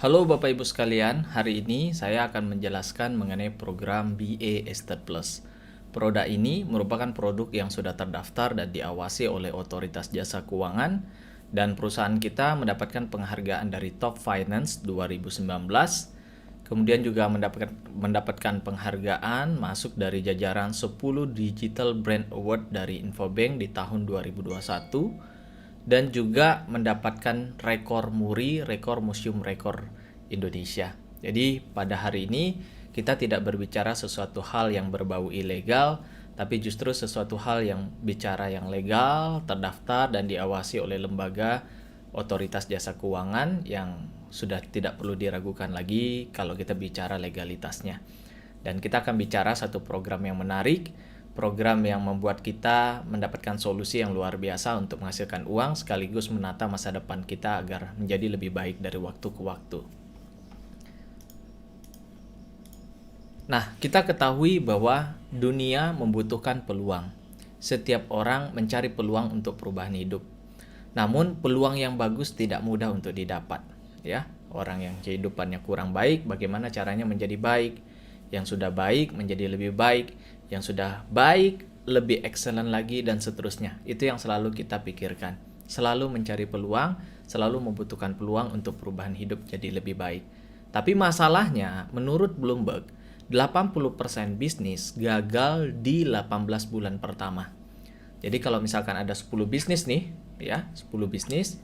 Halo Bapak Ibu sekalian, hari ini saya akan menjelaskan mengenai program BA Estate Plus. Produk ini merupakan produk yang sudah terdaftar dan diawasi oleh Otoritas Jasa Keuangan dan perusahaan kita mendapatkan penghargaan dari Top Finance 2019. Kemudian juga mendapatkan penghargaan masuk dari jajaran 10 Digital Brand Award dari Infobank di tahun 2021 dan juga mendapatkan rekor MURI, rekor Museum Rekor Indonesia. Jadi pada hari ini kita tidak berbicara sesuatu hal yang berbau ilegal, tapi justru sesuatu hal yang bicara yang legal, terdaftar dan diawasi oleh lembaga Otoritas Jasa Keuangan yang sudah tidak perlu diragukan lagi kalau kita bicara legalitasnya. Dan kita akan bicara satu program yang menarik, program yang membuat kita mendapatkan solusi yang luar biasa untuk menghasilkan uang sekaligus menata masa depan kita agar menjadi lebih baik dari waktu ke waktu. Nah, kita ketahui bahwa dunia membutuhkan peluang. Setiap orang mencari peluang untuk perubahan hidup. Namun, peluang yang bagus tidak mudah untuk didapat, ya. Orang yang kehidupannya kurang baik, bagaimana caranya menjadi baik? Yang sudah baik menjadi lebih baik, yang sudah baik lebih excellent lagi, dan seterusnya. Itu yang selalu kita pikirkan. Selalu mencari peluang, selalu membutuhkan peluang untuk perubahan hidup jadi lebih baik. Tapi masalahnya, menurut Bloomberg, 80% bisnis gagal di 18 bulan pertama. Jadi kalau misalkan ada 10 bisnis nih, ya, 10 bisnis,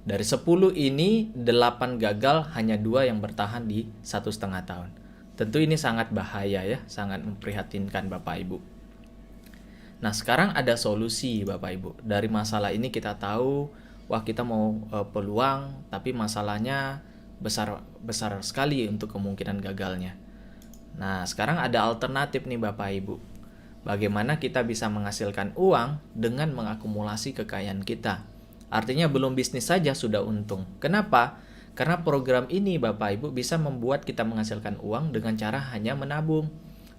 dari 10 ini 8 gagal, hanya 2 yang bertahan di 1,5 tahun. Tentu ini sangat bahaya ya, sangat memprihatinkan Bapak Ibu. Nah, sekarang ada solusi Bapak Ibu. Dari masalah ini kita tahu, wah kita mau peluang, tapi masalahnya besar sekali untuk kemungkinan gagalnya. Nah, sekarang ada alternatif nih Bapak Ibu. Bagaimana kita bisa menghasilkan uang dengan mengakumulasi kekayaan kita. Artinya belum bisnis saja sudah untung. Kenapa? Karena program ini Bapak Ibu bisa membuat kita menghasilkan uang dengan cara hanya menabung.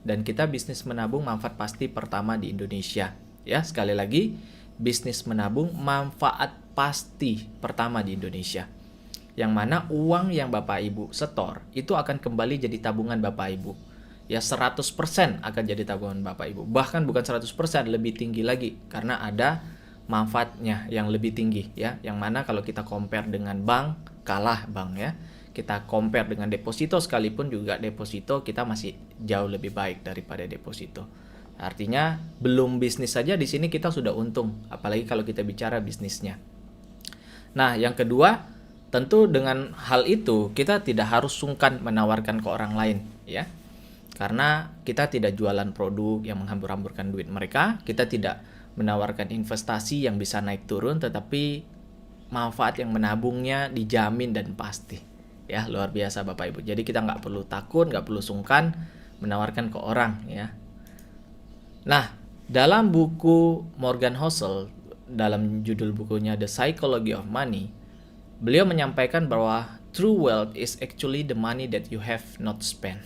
Dan kita bisnis menabung manfaat pasti pertama di Indonesia. Ya, sekali lagi, bisnis menabung manfaat pasti pertama di Indonesia. Yang mana uang yang Bapak Ibu setor itu akan kembali jadi tabungan Bapak Ibu. Ya 100% akan jadi tabungan Bapak Ibu. Bahkan bukan 100%, lebih tinggi lagi karena ada manfaatnya yang lebih tinggi ya. Yang mana kalau kita compare dengan bank, kalah bank ya. Kita compare dengan deposito sekalipun juga deposito kita masih jauh lebih baik daripada deposito. Artinya belum bisnis saja di sini kita sudah untung, apalagi kalau kita bicara bisnisnya. Nah, yang kedua, tentu dengan hal itu kita tidak harus sungkan menawarkan ke orang lain ya. Karena kita tidak jualan produk yang menghambur-hamburkan duit mereka, kita tidak menawarkan investasi yang bisa naik turun, tetapi manfaat yang menabungnya dijamin dan pasti. Ya, luar biasa Bapak Ibu. Jadi kita nggak perlu takut, nggak perlu sungkan menawarkan ke orang ya. Nah, dalam buku Morgan Housel, dalam judul bukunya The Psychology of Money, beliau menyampaikan bahwa true wealth is actually the money that you have not spent.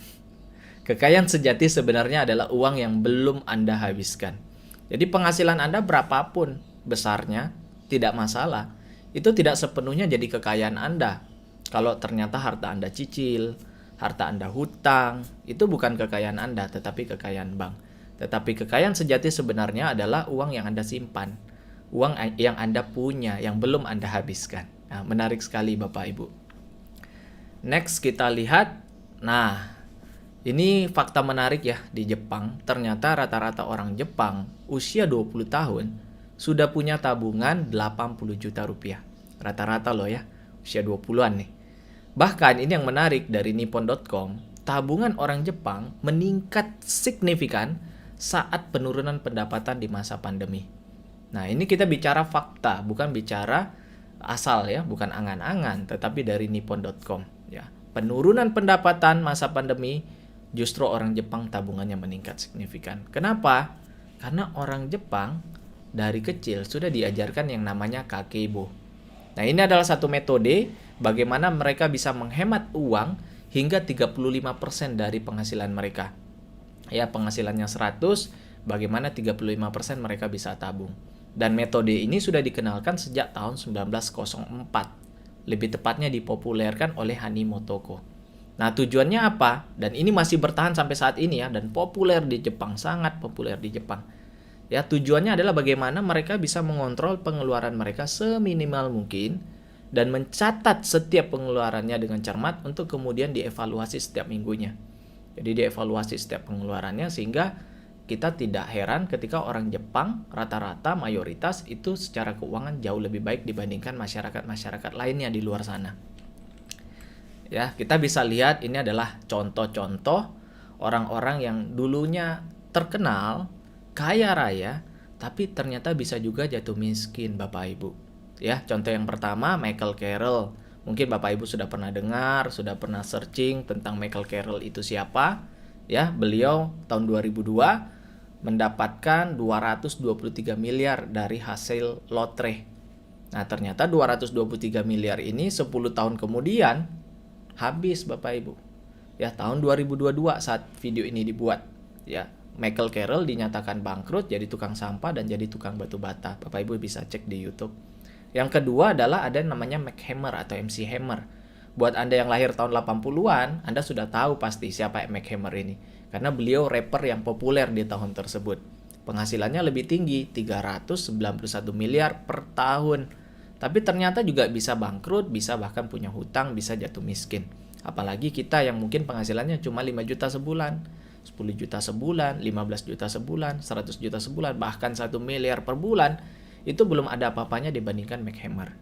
Kekayaan sejati sebenarnya adalah uang yang belum Anda habiskan. Jadi penghasilan Anda berapapun besarnya, tidak masalah. Itu tidak sepenuhnya jadi kekayaan Anda. Kalau ternyata harta Anda cicil, harta Anda hutang, itu bukan kekayaan Anda, tetapi kekayaan bank. Tetapi kekayaan sejati sebenarnya adalah uang yang Anda simpan. Uang yang Anda punya, yang belum Anda habiskan. Nah, menarik sekali Bapak Ibu. Next kita lihat, nah ini fakta menarik ya di Jepang. Ternyata rata-rata orang Jepang usia 20 tahun sudah punya tabungan 80 juta rupiah. Rata-rata loh ya, usia 20-an nih. Bahkan ini yang menarik dari nippon.com, tabungan orang Jepang meningkat signifikan saat penurunan pendapatan di masa pandemi. Nah, ini kita bicara fakta, bukan bicara asal ya, bukan angan-angan, tetapi dari nippon.com ya. Penurunan pendapatan masa pandemi, justru orang Jepang tabungannya meningkat signifikan. Kenapa? Karena orang Jepang dari kecil sudah diajarkan yang namanya kakeibo. Nah, ini adalah satu metode bagaimana mereka bisa menghemat uang hingga 35% dari penghasilan mereka. Ya, penghasilannya 100, bagaimana 35% mereka bisa tabung. Dan metode ini sudah dikenalkan sejak tahun 1904. lebih tepatnya dipopulerkan oleh Hani Motoko. Nah, tujuannya apa? Dan ini masih bertahan sampai saat ini ya, dan populer di Jepang, sangat populer di Jepang. Ya, tujuannya adalah bagaimana mereka bisa mengontrol pengeluaran mereka seminimal mungkin dan mencatat setiap pengeluarannya dengan cermat untuk kemudian dievaluasi setiap minggunya. Jadi dievaluasi setiap pengeluarannya sehingga kita tidak heran ketika orang Jepang rata-rata mayoritas itu secara keuangan jauh lebih baik dibandingkan masyarakat-masyarakat lainnya di luar sana. Ya, kita bisa lihat ini adalah contoh-contoh orang-orang yang dulunya terkenal, kaya raya, tapi ternyata bisa juga jatuh miskin, Bapak Ibu. Ya, contoh yang pertama Michael Carroll. Mungkin Bapak Ibu sudah pernah dengar, sudah pernah searching tentang Michael Carroll itu siapa. Ya, beliau tahun 2002 mendapatkan 223 miliar dari hasil lotre. Nah, ternyata 223 miliar ini 10 tahun kemudian habis, Bapak Ibu. Ya, tahun 2022 saat video ini dibuat, ya, Michael Carroll dinyatakan bangkrut, jadi tukang sampah dan jadi tukang batu bata. Bapak Ibu bisa cek di YouTube. Yang kedua adalah ada yang namanya Mike Hammer atau MC Hammer. Buat Anda yang lahir tahun 80-an, Anda sudah tahu pasti siapa Mike Hammer ini. Karena beliau rapper yang populer di tahun tersebut. Penghasilannya lebih tinggi, 391 miliar per tahun. Tapi ternyata juga bisa bangkrut, bisa bahkan punya hutang, bisa jatuh miskin. Apalagi kita yang mungkin penghasilannya cuma 5 juta sebulan, 10 juta sebulan, 15 juta sebulan, 100 juta sebulan, bahkan 1 miliar per bulan, itu belum ada apa-apanya dibandingkan Mike Hammer.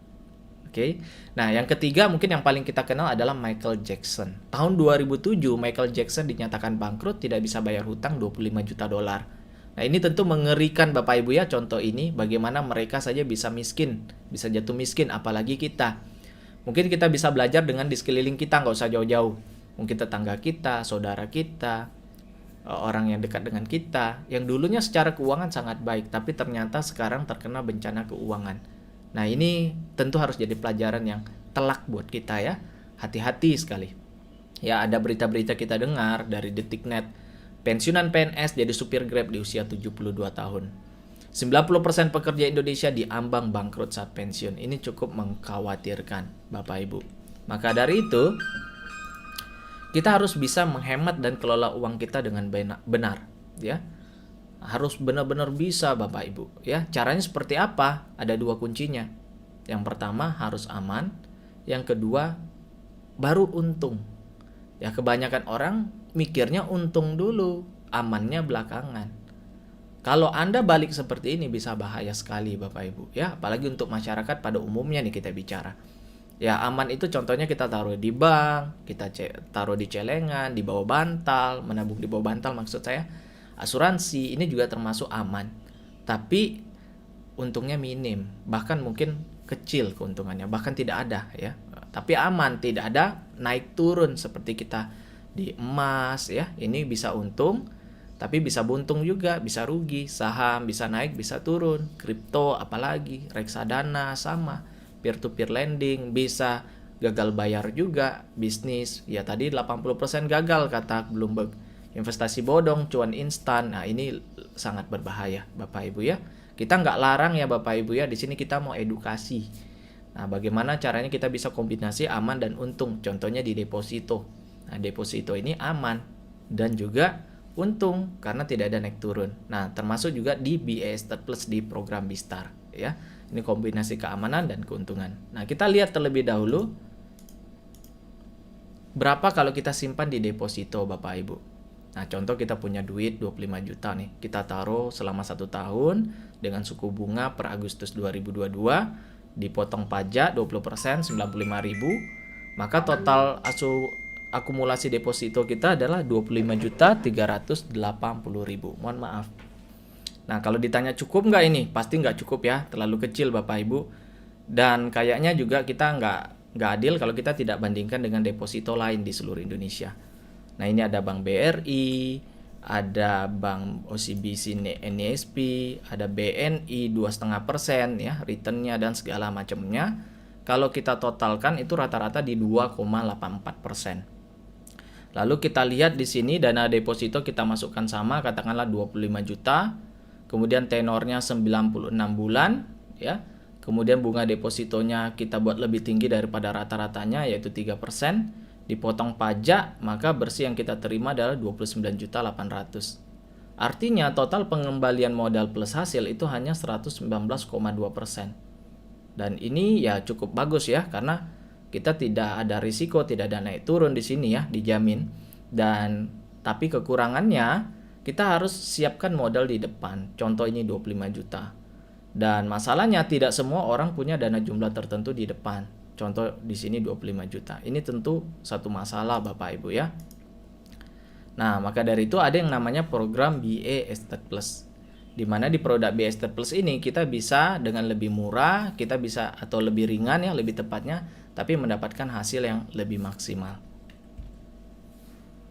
Oke. Nah, yang ketiga mungkin yang paling kita kenal adalah Michael Jackson. Tahun 2007 Michael Jackson dinyatakan bangkrut, tidak bisa bayar hutang 25 juta dolar. Nah, ini tentu mengerikan Bapak Ibu ya, contoh ini bagaimana mereka saja bisa miskin, bisa jatuh miskin, apalagi kita. Mungkin kita bisa belajar dengan di sekeliling kita, nggak usah jauh-jauh. Mungkin tetangga kita, saudara kita, orang yang dekat dengan kita, yang dulunya secara keuangan sangat baik, tapi ternyata sekarang terkena bencana keuangan. Nah, ini tentu harus jadi pelajaran yang telak buat kita ya. Hati-hati sekali. Ya, ada berita-berita kita dengar dari Detiknet. Pensiunan PNS jadi supir Grab di usia 72 tahun. 90% pekerja Indonesia diambang bangkrut saat pensiun. Ini cukup mengkhawatirkan, Bapak Ibu. Maka dari itu, kita harus bisa menghemat dan kelola uang kita dengan benar, ya. Harus benar-benar bisa, Bapak Ibu, ya. Caranya seperti apa? Ada 2 kuncinya. Yang pertama harus aman, yang kedua baru untung. Ya, kebanyakan orang mikirnya untung dulu, amannya belakangan. Kalau Anda balik seperti ini bisa bahaya sekali, Bapak Ibu, ya, apalagi untuk masyarakat pada umumnya nih kita bicara. Ya, aman itu contohnya kita taruh di bank, kita taruh di celengan, di bawah bantal, menabung di bawah bantal maksud saya. Asuransi ini juga termasuk aman. Tapi untungnya minim, bahkan mungkin kecil keuntungannya, bahkan tidak ada ya. Tapi aman, tidak ada naik turun seperti kita di emas ya. Ini bisa untung, tapi bisa buntung juga, bisa rugi. Saham bisa naik, bisa turun. Kripto apalagi, reksadana sama. Peer-to-peer lending bisa gagal bayar juga. Bisnis ya tadi 80% gagal kata Bloomberg. Investasi bodong, cuan instan. Nah, ini sangat berbahaya Bapak Ibu ya. Kita nggak larang ya Bapak Ibu ya. Di sini kita mau edukasi. Nah, bagaimana caranya kita bisa kombinasi aman dan untung? Contohnya di deposito. Nah, deposito ini aman dan juga untung karena tidak ada naik turun. Nah, termasuk juga di BIS Plus di program Bistar ya. Ini kombinasi keamanan dan keuntungan. Nah, kita lihat terlebih dahulu berapa kalau kita simpan di deposito Bapak Ibu. Nah, contoh kita punya duit 25 juta nih. Kita taruh selama 1 tahun dengan suku bunga per Agustus 2022, dipotong pajak 20%, 95.000. Maka total akumulasi deposito kita adalah 25.380.000. Mohon maaf. Nah, kalau ditanya cukup nggak ini? Pasti nggak cukup ya, terlalu kecil Bapak Ibu. Dan kayaknya juga kita nggak adil kalau kita tidak bandingkan dengan deposito lain di seluruh Indonesia. Nah, ini ada Bank BRI, ada Bank OCBC NISP, ada BNI 2,5% ya, returnnya dan segala macamnya. Kalau kita totalkan itu rata-rata di 2,84%. Lalu kita lihat di sini dana deposito kita masukkan sama, katakanlah 25 juta. Kemudian tenornya 96 bulan ya. Kemudian bunga depositonya kita buat lebih tinggi daripada rata-ratanya yaitu 3%. Dipotong pajak, maka bersih yang kita terima adalah 29.800.000. Artinya total pengembalian modal plus hasil itu hanya 119,2%. Dan ini ya cukup bagus ya, karena kita tidak ada risiko, tidak ada naik turun di sini ya, dijamin. Dan tapi kekurangannya kita harus siapkan modal di depan. Contoh ini 25 juta. Dan masalahnya tidak semua orang punya dana jumlah tertentu di depan. Contoh di sini 25 juta. Ini tentu satu masalah Bapak Ibu ya. Nah, maka dari itu ada yang namanya program BA Estate Plus. Di mana di produk BA Estate Plus ini kita bisa dengan lebih murah, kita bisa atau lebih ringan ya, lebih tepatnya, tapi mendapatkan hasil yang lebih maksimal.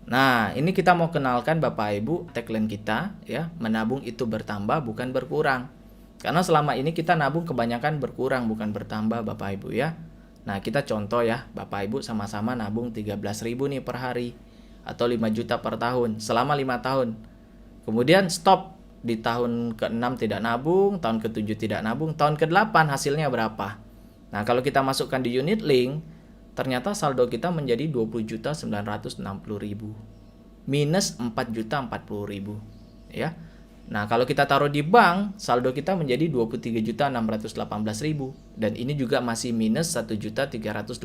Nah, ini kita mau kenalkan Bapak Ibu tagline kita ya, menabung itu bertambah bukan berkurang. Karena selama ini kita nabung kebanyakan berkurang bukan bertambah Bapak Ibu ya. Nah, kita contoh ya, Bapak Ibu sama-sama nabung 13.000 nih per hari atau 5 juta per tahun selama 5 tahun. Kemudian stop di tahun ke-6 tidak nabung, tahun ke-7 tidak nabung, tahun ke-8 hasilnya berapa? Nah, kalau kita masukkan di unit link, ternyata saldo kita menjadi 20.960.000 minus 4.040.000 ya. Nah, kalau kita taruh di bank, saldo kita menjadi 23.618.000 dan ini juga masih minus 1.382.000.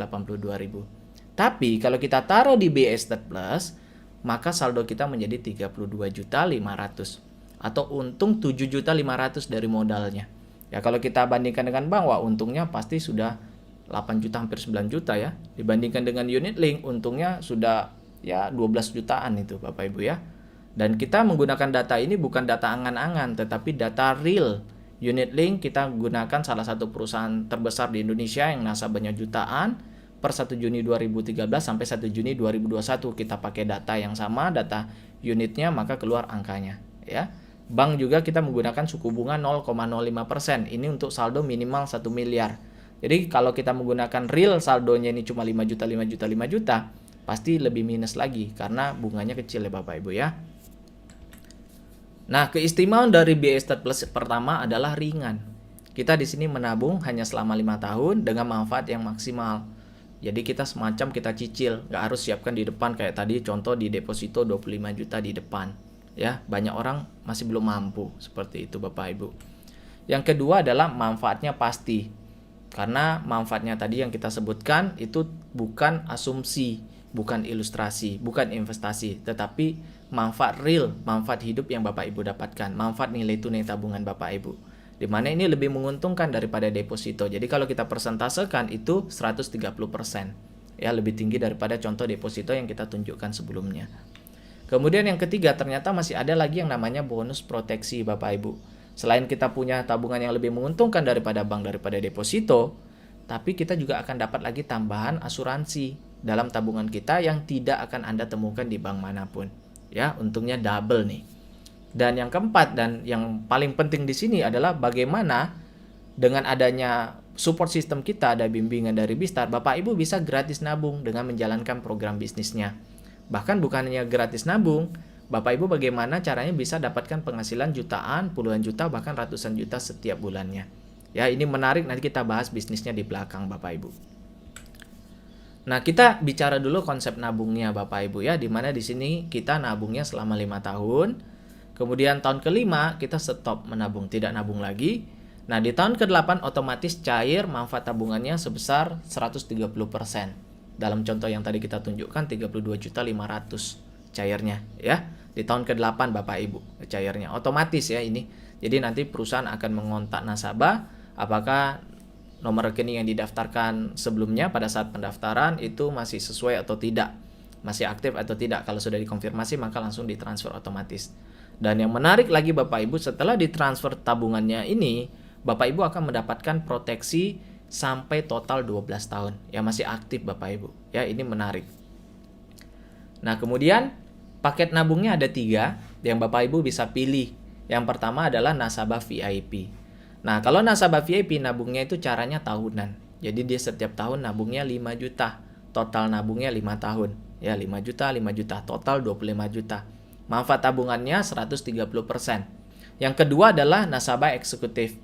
Tapi kalau kita taruh di BA Estate Plus, maka saldo kita menjadi 32.500.000 atau untung 7.500.000 dari modalnya. Ya, kalau kita bandingkan dengan bank, wah untungnya pasti sudah 8 juta hampir 9 juta ya. Dibandingkan dengan unit link, untungnya sudah ya 12 jutaan itu Bapak Ibu ya. Dan kita menggunakan data ini bukan data angan-angan, tetapi data real. Unit link kita gunakan salah satu perusahaan terbesar di Indonesia yang nasabahnya jutaan. Per 1 Juni 2013 sampai 1 Juni 2021 kita pakai data yang sama, data unitnya, maka keluar angkanya ya. Bank juga kita menggunakan suku bunga 0,05%. Ini untuk saldo minimal 1 miliar. Jadi kalau kita menggunakan real saldonya ini cuma 5 juta, 5 juta, 5 juta, pasti lebih minus lagi karena bunganya kecil ya Bapak Ibu ya. Nah, keistimewaan dari BA Estate Plus pertama adalah ringan. Kita di sini menabung hanya selama 5 tahun dengan manfaat yang maksimal. Jadi kita semacam kita cicil, nggak harus siapkan di depan kayak tadi contoh di deposito 25 juta di depan. Ya, banyak orang masih belum mampu seperti itu Bapak Ibu. Yang kedua adalah manfaatnya pasti. Karena manfaatnya tadi yang kita sebutkan itu bukan asumsi, bukan ilustrasi, bukan investasi, tetapi manfaat real, manfaat hidup yang Bapak Ibu dapatkan, manfaat nilai tunai tabungan Bapak Ibu. Di mana ini lebih menguntungkan daripada deposito. Jadi kalau kita persentasekan itu 130%. Ya, lebih tinggi daripada contoh deposito yang kita tunjukkan sebelumnya. Kemudian yang ketiga, ternyata masih ada lagi yang namanya bonus proteksi Bapak Ibu. Selain kita punya tabungan yang lebih menguntungkan daripada bank, daripada deposito, tapi kita juga akan dapat lagi tambahan asuransi dalam tabungan kita yang tidak akan Anda temukan di bank manapun. Ya, untungnya double nih. Dan yang keempat dan yang paling penting di sini adalah bagaimana dengan adanya support system kita, ada bimbingan dari Bistar, Bapak Ibu bisa gratis nabung dengan menjalankan program bisnisnya. Bahkan bukannya gratis nabung, Bapak Ibu bagaimana caranya bisa dapatkan penghasilan jutaan, puluhan juta, bahkan ratusan juta setiap bulannya. Ya, ini menarik, nanti kita bahas bisnisnya di belakang Bapak Ibu. Nah, kita bicara dulu konsep nabungnya Bapak Ibu ya, dimana di sini kita nabungnya selama 5 tahun. Kemudian tahun ke-5 kita stop menabung, tidak nabung lagi. Nah, di tahun ke-8 otomatis cair manfaat tabungannya sebesar 130%. Dalam contoh yang tadi kita tunjukkan 32.500.000 cairnya ya. Di tahun ke-8 Bapak Ibu cairnya otomatis ya ini. Jadi nanti perusahaan akan mengontak nasabah apakah nomor rekening yang didaftarkan sebelumnya pada saat pendaftaran itu masih sesuai atau tidak, masih aktif atau tidak. Kalau sudah dikonfirmasi maka langsung ditransfer otomatis. Dan yang menarik lagi Bapak Ibu, setelah ditransfer tabungannya ini, Bapak Ibu akan mendapatkan proteksi sampai total 12 tahun. Ya masih aktif Bapak Ibu. Ya ini menarik. Nah kemudian paket nabungnya ada 3 yang Bapak Ibu bisa pilih. Yang pertama adalah nasabah VIP. Nah kalau nasabah VIP nabungnya itu caranya tahunan. Jadi dia setiap tahun nabungnya 5 juta. Total nabungnya 5 tahun. Ya 5 juta, 5 juta. Total 25 juta. Manfaat tabungannya 130%. Yang kedua adalah nasabah eksekutif.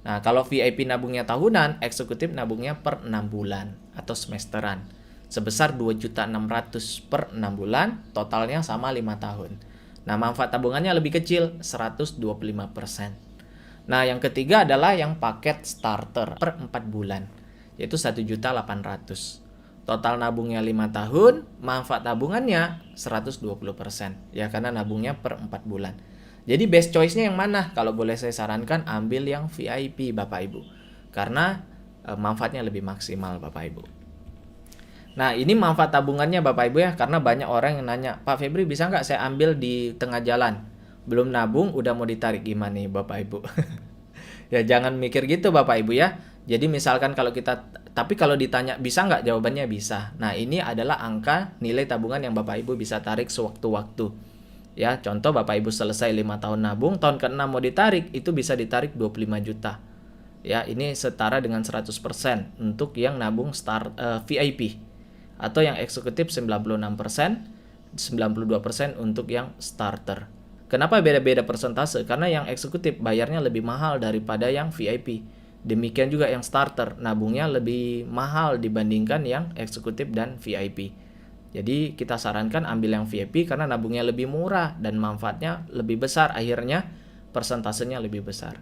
Nah, kalau VIP nabungnya tahunan, eksekutif nabungnya per 6 bulan atau semesteran. Sebesar 2.600.000 per 6 bulan, totalnya sama 5 tahun. Nah, manfaat tabungannya lebih kecil, 125%. Nah, yang ketiga adalah yang paket starter per 4 bulan, yaitu 1.800.000. Total nabungnya 5 tahun, manfaat tabungannya 120%. Ya, karena nabungnya per 4 bulan. Jadi best choice-nya yang mana? Kalau boleh saya sarankan, ambil yang VIP Bapak Ibu. Karena manfaatnya lebih maksimal Bapak Ibu. Nah, ini manfaat tabungannya Bapak Ibu ya, karena banyak orang yang nanya, Pak Febri bisa nggak saya ambil di tengah jalan? Belum nabung, udah mau ditarik gimana nih Bapak Ibu? Ya jangan mikir gitu Bapak Ibu ya. Jadi misalkan tapi kalau ditanya bisa nggak? Jawabannya bisa. Nah, ini adalah angka nilai tabungan yang Bapak Ibu bisa tarik sewaktu-waktu. Ya, contoh Bapak Ibu selesai 5 tahun nabung, tahun ke-6 mau ditarik, itu bisa ditarik 25 juta. Ya, ini setara dengan 100% untuk yang nabung VIP. Atau yang eksekutif 96%, 92% untuk yang starter. Kenapa beda-beda persentase? Karena yang eksekutif bayarnya lebih mahal daripada yang VIP. Demikian juga yang starter, nabungnya lebih mahal dibandingkan yang eksekutif dan VIP. Jadi kita sarankan ambil yang VIP karena nabungnya lebih murah dan manfaatnya lebih besar, akhirnya persentasenya lebih besar.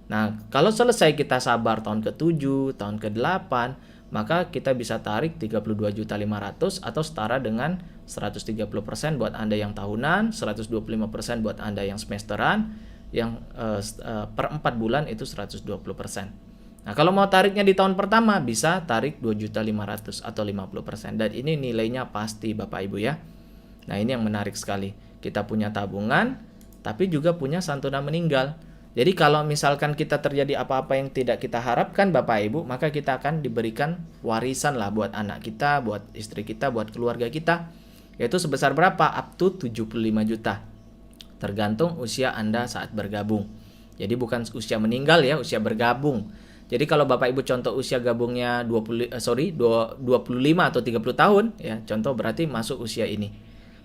Nah, kalau selesai kita sabar tahun ke-7, tahun ke-8, maka kita bisa tarik 32.500.000 atau setara dengan 130% buat Anda yang tahunan, 125% buat Anda yang semesteran, yang per 4 bulan itu 120%. Nah, kalau mau tariknya di tahun pertama bisa tarik 2.500.000 atau 50%, dan ini nilainya pasti Bapak Ibu ya. Nah, ini yang menarik sekali. Kita punya tabungan tapi juga punya santunan meninggal. Jadi kalau misalkan kita terjadi apa-apa yang tidak kita harapkan Bapak Ibu, maka kita akan diberikan warisan lah buat anak kita, buat istri kita, buat keluarga kita. Yaitu sebesar berapa? Up to 75 juta. Tergantung usia Anda saat bergabung. Jadi bukan usia meninggal ya, usia bergabung. Jadi kalau Bapak Ibu contoh usia gabungnya 25 atau 30 tahun ya, contoh berarti masuk usia ini.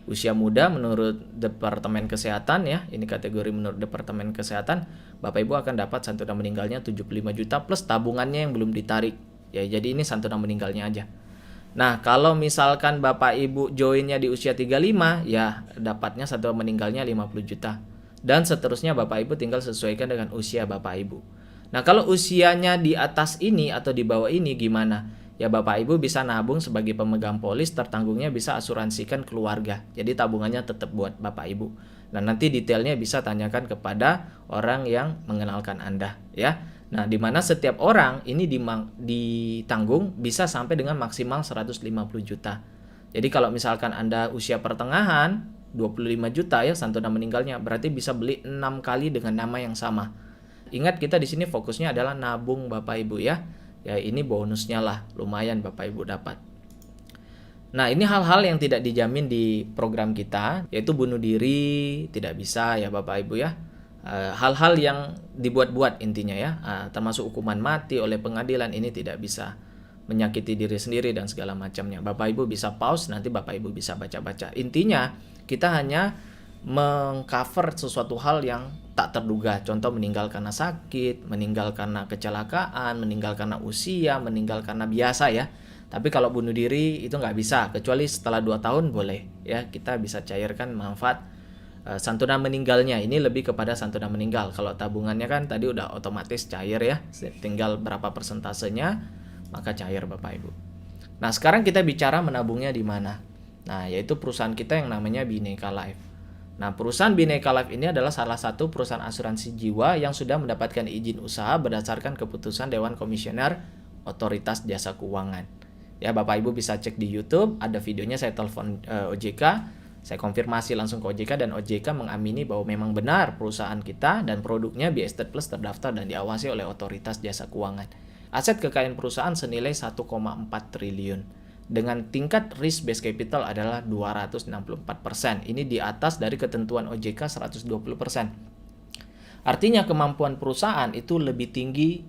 Usia muda menurut Departemen Kesehatan ya, ini kategori menurut Departemen Kesehatan, Bapak Ibu akan dapat santunan meninggalnya 75 juta plus tabungannya yang belum ditarik. Ya, jadi ini santunan meninggalnya aja. Nah, kalau misalkan Bapak Ibu joinnya di usia 35, ya dapatnya santunan meninggalnya 50 juta. Dan seterusnya Bapak Ibu tinggal sesuaikan dengan usia Bapak Ibu. Nah, kalau usianya di atas ini atau di bawah ini gimana? Ya Bapak Ibu bisa nabung sebagai pemegang polis, tertanggungnya bisa asuransikan keluarga. Jadi tabungannya tetap buat Bapak Ibu. Nah, nanti detailnya bisa tanyakan kepada orang yang mengenalkan Anda ya. Nah, di mana setiap orang ini ditanggung bisa sampai dengan maksimal 150 juta. Jadi kalau misalkan Anda usia pertengahan 25 juta ya santunan meninggalnya, berarti bisa beli 6 kali dengan nama yang sama. Ingat, kita di sini fokusnya adalah nabung Bapak Ibu ya. Ya, ini bonusnya lah, lumayan Bapak Ibu dapat. Nah, ini hal-hal yang tidak dijamin di program kita, yaitu bunuh diri tidak bisa ya Bapak Ibu ya. Hal-hal yang dibuat-buat intinya ya, termasuk hukuman mati oleh pengadilan, ini tidak bisa. Menyakiti diri sendiri dan segala macamnya. Bapak Ibu bisa pause, nanti Bapak Ibu bisa baca-baca. Intinya kita hanya mengcover sesuatu hal yang tak terduga. Contoh meninggal karena sakit, meninggal karena kecelakaan, meninggal karena usia, meninggal karena biasa ya. Tapi kalau bunuh diri itu nggak bisa, kecuali setelah 2 tahun boleh ya, kita bisa cairkan manfaat santunan meninggalnya. Ini lebih kepada santunan meninggal. Kalau tabungannya kan tadi udah otomatis cair ya, tinggal berapa persentasenya maka cair Bapak Ibu. Nah, sekarang kita bicara menabungnya di mana. Nah, yaitu perusahaan kita yang namanya Bhinneka Life. Nah, perusahaan Bhinneka Life ini adalah salah satu perusahaan asuransi jiwa yang sudah mendapatkan izin usaha berdasarkan keputusan Dewan Komisioner Otoritas Jasa Keuangan. Ya, Bapak Ibu bisa cek di YouTube, ada videonya saya telepon OJK, saya konfirmasi langsung ke OJK dan OJK mengamini bahwa memang benar perusahaan kita dan produknya BI Estate Plus terdaftar dan diawasi oleh Otoritas Jasa Keuangan. Aset kekayaan perusahaan senilai 1,4 triliun. Dengan tingkat risk based capital adalah 264%. Ini di atas dari ketentuan OJK 120%. Artinya kemampuan perusahaan itu lebih tinggi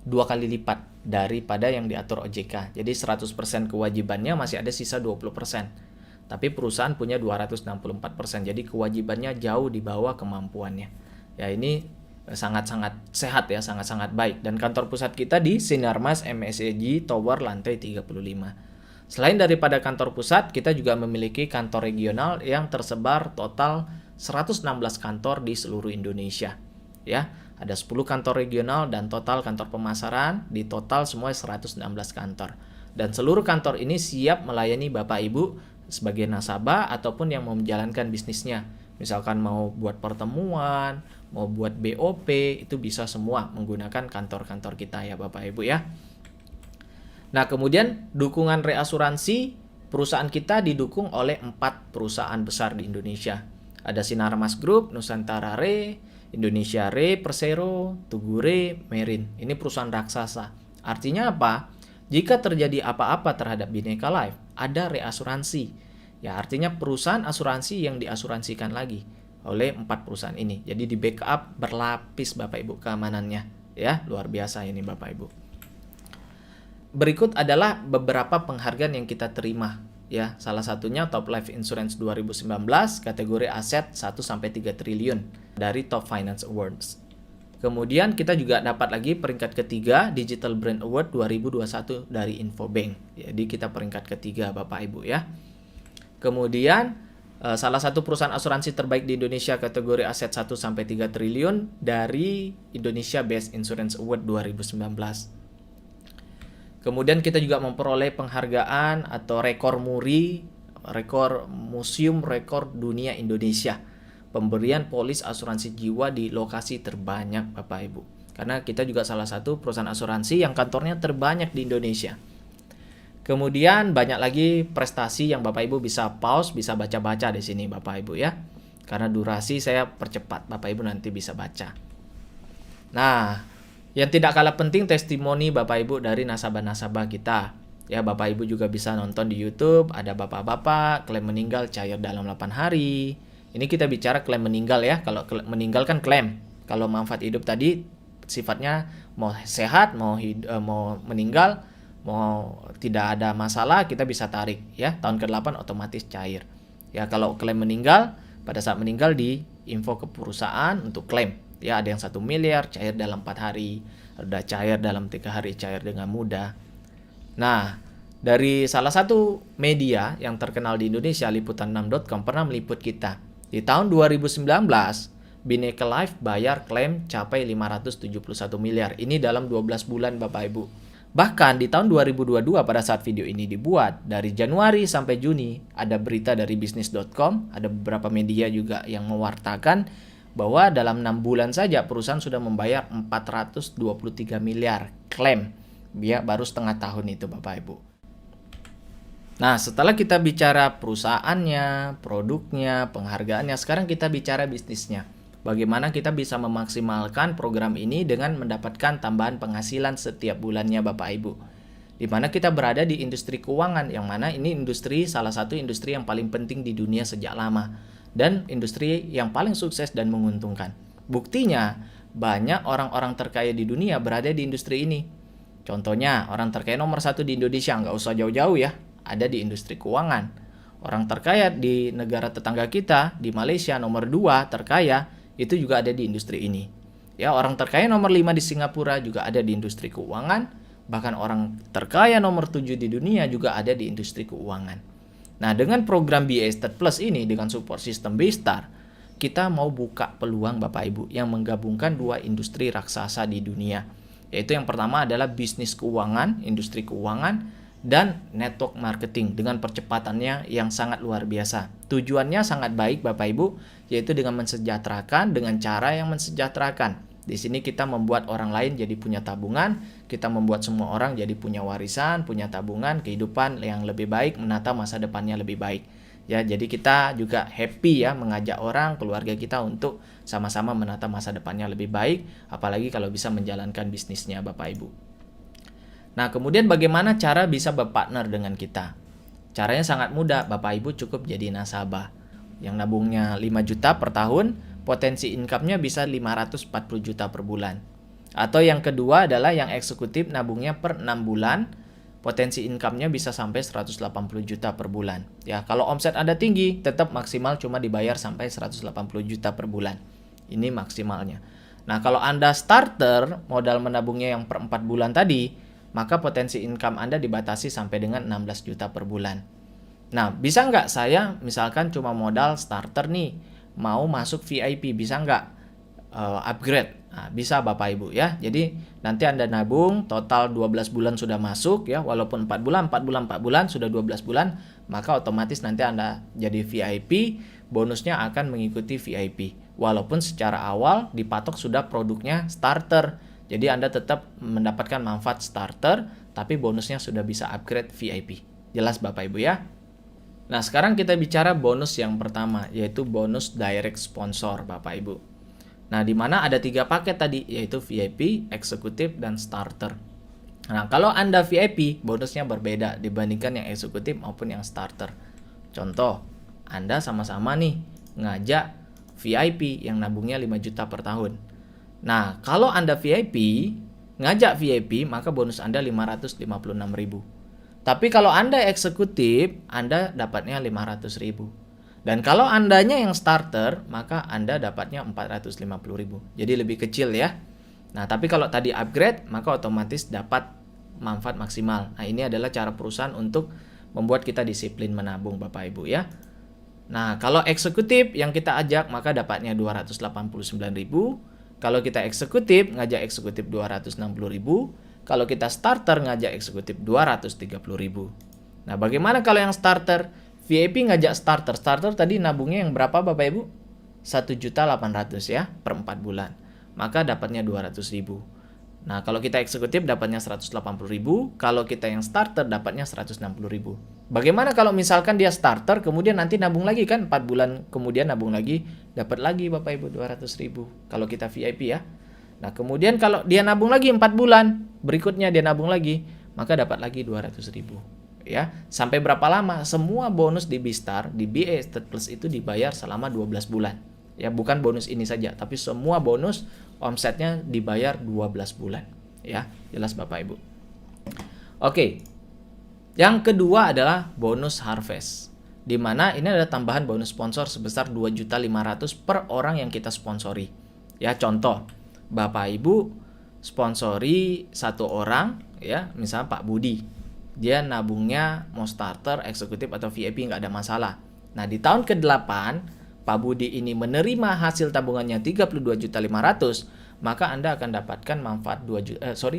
2 kali lipat daripada yang diatur OJK. Jadi 100% kewajibannya, masih ada sisa 20%. Tapi perusahaan punya 264%. Jadi kewajibannya jauh di bawah kemampuannya. Ya, ini sangat-sangat sehat ya, sangat-sangat baik. Dan kantor pusat kita di Sinarmas MSEG Tower lantai 35. Selain daripada kantor pusat, kita juga memiliki kantor regional yang tersebar total 116 kantor di seluruh Indonesia. Ya, ada 10 kantor regional dan total kantor pemasaran di total semua 116 kantor. Dan seluruh kantor ini siap melayani Bapak Ibu sebagai nasabah ataupun yang mau menjalankan bisnisnya. Misalkan mau buat pertemuan, mau buat BOP, itu bisa semua menggunakan kantor-kantor kita ya Bapak Ibu ya. Nah, kemudian dukungan reasuransi, perusahaan kita didukung oleh 4 perusahaan besar di Indonesia. Ada Sinarmas Group, Nusantara Re, Indonesia Re, Persero, Tugu Re, Merin. Ini perusahaan raksasa. Artinya apa? Jika terjadi apa-apa terhadap Bhinneka Life, ada reasuransi. Ya, artinya perusahaan asuransi yang diasuransikan lagi oleh 4 perusahaan ini. Jadi di backup berlapis Bapak Ibu keamanannya. Ya, luar biasa ini Bapak Ibu. Berikut adalah beberapa penghargaan yang kita terima. Ya, salah satunya Top Life Insurance 2019 kategori aset 1-3 triliun dari Top Finance Awards. Kemudian kita juga dapat lagi peringkat ketiga Digital Brand Award 2021 dari Infobank. Jadi kita peringkat ketiga Bapak Ibu ya. Kemudian salah satu perusahaan asuransi terbaik di Indonesia kategori aset 1-3 triliun dari Indonesia Best Insurance Award 2019. Kemudian kita juga memperoleh penghargaan atau rekor MURI, rekor Museum Rekor Dunia Indonesia. Pemberian polis asuransi jiwa di lokasi terbanyak Bapak Ibu. Karena kita juga salah satu perusahaan asuransi yang kantornya terbanyak di Indonesia. Kemudian banyak lagi prestasi yang Bapak Ibu bisa pause, bisa baca-baca di sini Bapak Ibu ya. Karena durasi saya percepat, Bapak Ibu nanti bisa baca. Nah, yang tidak kalah penting testimoni Bapak Ibu dari nasabah-nasabah kita. Ya, Bapak Ibu juga bisa nonton di YouTube, ada bapak-bapak klaim meninggal cair dalam 8 hari. Ini kita bicara klaim meninggal ya. Kalau meninggal kan klaim. Kalau manfaat hidup tadi sifatnya mau sehat, mau meninggal, mau tidak ada masalah, kita bisa tarik ya. Tahun ke-8 otomatis cair. Ya, kalau klaim meninggal, pada saat meninggal di info ke perusahaan untuk klaim. Ya, ada yang 1 miliar cair dalam 4 hari, ada cair dalam 3 hari, cair dengan mudah. Nah, dari salah satu media yang terkenal di Indonesia, liputan6.com pernah meliput kita. Di tahun 2019, Bhinneka Life bayar klaim capai 571 miliar. Ini dalam 12 bulan Bapak Ibu. Bahkan di tahun 2022 pada saat video ini dibuat, dari Januari sampai Juni, ada berita dari bisnis.com, ada beberapa media juga yang mewartakan bahwa dalam 6 bulan saja perusahaan sudah membayar 423 miliar klaim. Ya, baru setengah tahun itu Bapak Ibu. Nah, setelah kita bicara perusahaannya, produknya, penghargaannya, sekarang kita bicara bisnisnya. Bagaimana kita bisa memaksimalkan program ini dengan mendapatkan tambahan penghasilan setiap bulannya Bapak Ibu. Di mana kita berada di industri keuangan, yang mana ini industri salah satu industri yang paling penting di dunia sejak lama. Dan industri yang paling sukses dan menguntungkan. Buktinya, banyak orang-orang terkaya di dunia berada di industri ini. Contohnya, orang terkaya nomor 1 di Indonesia, nggak usah jauh-jauh ya, ada di industri keuangan. Orang terkaya di negara tetangga kita, di Malaysia nomor 2 terkaya, itu juga ada di industri ini. Ya, orang terkaya nomor 5 di Singapura juga ada di industri keuangan. Bahkan orang terkaya nomor 7 di dunia juga ada di industri keuangan. Nah, dengan program BI Estate Plus ini, dengan support sistem BStar, kita mau buka peluang Bapak Ibu yang menggabungkan 2 industri raksasa di dunia. Yaitu yang pertama adalah bisnis keuangan, industri keuangan, dan network marketing dengan percepatannya yang sangat luar biasa. Tujuannya sangat baik Bapak Ibu, yaitu dengan mensejahterakan dengan cara yang mensejahterakan. Di sini kita membuat orang lain jadi punya tabungan, kita membuat semua orang jadi punya warisan, punya tabungan, kehidupan yang lebih baik, menata masa depannya lebih baik. Ya, jadi kita juga happy ya mengajak orang, keluarga kita untuk sama-sama menata masa depannya lebih baik, apalagi kalau bisa menjalankan bisnisnya Bapak Ibu. Nah, kemudian bagaimana cara bisa berpartner dengan kita? Caranya sangat mudah, Bapak Ibu cukup jadi nasabah. Yang nabungnya 5 juta per tahun, potensi income-nya bisa 540 juta per bulan. Atau yang kedua adalah yang eksekutif nabungnya per 6 bulan, potensi income-nya bisa sampai 180 juta per bulan. Ya, kalau omset Anda tinggi, tetap maksimal cuma dibayar sampai 180 juta per bulan. Ini maksimalnya. Nah, kalau Anda starter, modal menabungnya yang per 4 bulan tadi, maka potensi income Anda dibatasi sampai dengan 16 juta per bulan. Nah, bisa nggak saya misalkan cuma modal starter nih, mau masuk VIP, bisa nggak upgrade? Nah, bisa Bapak Ibu ya. Jadi nanti Anda nabung, total 12 bulan sudah masuk ya, walaupun 4 bulan, 4 bulan, 4 bulan, sudah 12 bulan, maka otomatis nanti Anda jadi VIP, bonusnya akan mengikuti VIP. Walaupun secara awal dipatok sudah produknya starter. Jadi Anda tetap mendapatkan manfaat starter, tapi bonusnya sudah bisa upgrade VIP. Jelas Bapak Ibu ya? Nah, sekarang kita bicara bonus yang pertama, yaitu bonus direct sponsor Bapak Ibu. Nah, di mana ada 3 paket tadi, yaitu VIP, eksekutif, dan starter. Nah, kalau Anda VIP, bonusnya berbeda dibandingkan yang eksekutif maupun yang starter. Contoh, Anda sama-sama nih ngajak VIP yang nabungnya 5 juta per tahun. Nah, kalau Anda VIP, ngajak VIP, maka bonus Anda 556.000. Tapi kalau Anda eksekutif, Anda dapatnya 500.000. Dan kalau Andanya yang starter, maka Anda dapatnya 450.000. Jadi lebih kecil ya. Nah, tapi kalau tadi upgrade, maka otomatis dapat manfaat maksimal. Nah, ini adalah cara perusahaan untuk membuat kita disiplin menabung Bapak Ibu ya. Nah, kalau eksekutif yang kita ajak, maka dapatnya 289.000. Kalau kita eksekutif, ngajak eksekutif 260.000. Kalau kita starter, ngajak eksekutif 230.000. Nah, bagaimana kalau yang starter? VIP ngajak starter. Starter tadi nabungnya yang berapa Bapak Ibu? 1.800.000 ya per 4 bulan. Maka dapatnya 200.000. Nah, kalau kita eksekutif dapatnya 180.000. Kalau kita yang starter dapatnya 160.000. Bagaimana kalau misalkan dia starter, kemudian nanti nabung lagi kan 4 bulan kemudian nabung lagi, dapat lagi Bapak Ibu 200.000 kalau kita VIP ya. Nah, kemudian kalau dia nabung lagi 4 bulan, berikutnya dia nabung lagi, maka dapat lagi 200.000. Ya, sampai berapa lama? Semua bonus di BeStar, di BA Estate Plus itu dibayar selama 12 bulan. Ya, bukan bonus ini saja, tapi semua bonus omsetnya dibayar 12 bulan. Ya, jelas Bapak Ibu. Oke. Yang kedua adalah bonus harvest. Di mana ini ada tambahan bonus sponsor sebesar 2.500.000 per orang yang kita sponsori. Ya, contoh, Bapak Ibu sponsori satu orang ya, misalnya Pak Budi. Dia nabungnya mau starter, eksekutif atau VIP nggak ada masalah. Nah, di tahun ke-8 Pak Budi ini menerima hasil tabungannya 32.500.000, maka Anda akan dapatkan manfaat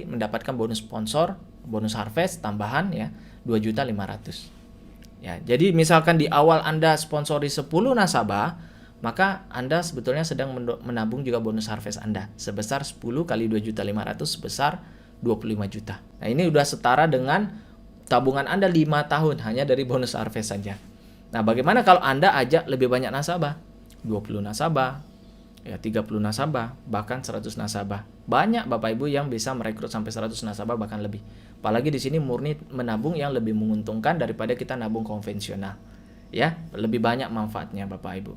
mendapatkan bonus sponsor, bonus harvest tambahan ya 2.500.000. Ya, jadi misalkan di awal Anda sponsori 10 nasabah, maka Anda sebetulnya sedang menabung juga bonus harvest Anda sebesar 10 kali 2.500.000 sebesar 25 juta. Nah, ini udah setara dengan tabungan Anda 5 tahun hanya dari bonus harvest saja. Nah, bagaimana kalau Anda ajak lebih banyak nasabah? 20 nasabah, ya 30 nasabah, bahkan 100 nasabah. Banyak Bapak Ibu yang bisa merekrut sampai 100 nasabah bahkan lebih. Apalagi di sini murni menabung yang lebih menguntungkan daripada kita nabung konvensional. Ya, lebih banyak manfaatnya Bapak Ibu.